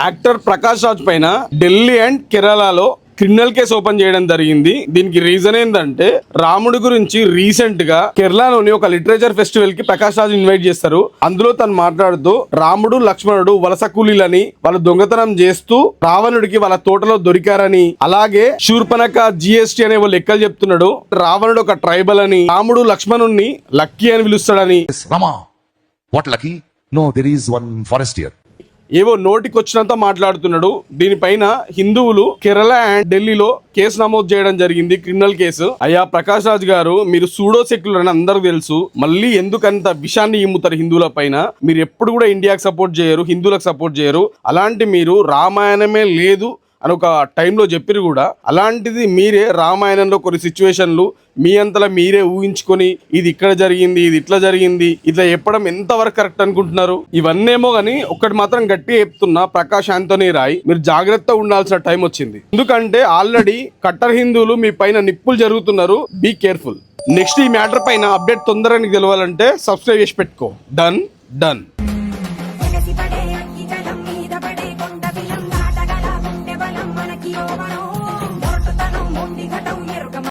Actor Prakash Raj పైన Delhi and కేరళలో criminal case open చేయడం జరిగింది. దీనికి రీజన్ ఏంటంటే రాముడి గురించి రీసెంట్ గా కేరళలోని ఒక లిటరేచర్ ఫెస్టివల్ కి ప్రకాష్ రాజ్ ఇన్వైట్ చేస్తారు. అందులో తను మాట్లాడుతూ రాముడు లక్ష్మణుడు వలస కూలీలని వాళ్ళు దొంగతనం చేస్తూ రావణుడికి వాళ్ళ తోటలో దొరికారని, అలాగే శూర్పణఖ జిఎస్టీ అనే వాళ్ళు లెక్కలు చెప్తున్నాడు. రావణుడు ఒక ట్రైబల్ అని, రాముడు లక్ష్మణుడిని లక్కీ అని పిలుస్తాడని. Rama, what lucky? No, there is one forest here. ఏవో నోటికి వచ్చినంత మాట్లాడుతున్నాడు. దీనిపైన హిందువులు కేరళ అండ్ ఢిల్లీలో కేసు నమోదు చేయడం జరిగింది, క్రిమినల్ కేసు. అయ్యా ప్రకాష్ రాజ్ గారు, మీరు సూడో సెక్యులర్ అని అందరికి తెలుసు. మళ్ళీ ఎందుకంత విషాన్ని ఇమ్ముతారు హిందువుల పైన? మీరు ఎప్పుడు కూడా ఇండియాకి సపోర్ట్ చేయరు, హిందువులకు సపోర్ట్ చేయరు. అలాంటి మీరు రామాయణమే లేదు అని ఒక టైంలో చెప్పిరు కూడా. అలాంటిది మీరే రామాయణంలో కొన్ని సిచ్యువేషన్లు మీ అంతలా మీరే ఊహించుకొని ఇది ఇక్కడ జరిగింది, ఇది ఇట్లా జరిగింది, ఇట్లా చెప్పడం ఎంతవరకు కరెక్ట్ అనుకుంటున్నారు? ఇవన్నేమో కానీ ఒక్కటి మాత్రం గట్టిగా చెప్తున్నా, ప్రకాష్ ఆంటోనీ రాయ్, మీరు జాగ్రత్త ఉండాల్సిన టైం వచ్చింది. ఎందుకంటే ఆల్రెడీ కట్టర్ హిందువులు మీ పైన నిప్పులు జరుగుతున్నారు. Be careful. నెక్స్ట్ ఈ మ్యాటర్ పైన అప్డేట్ తొందరగా తెలవాలంటే సబ్స్క్రైబ్ చేసి పెట్టుకో. డన్.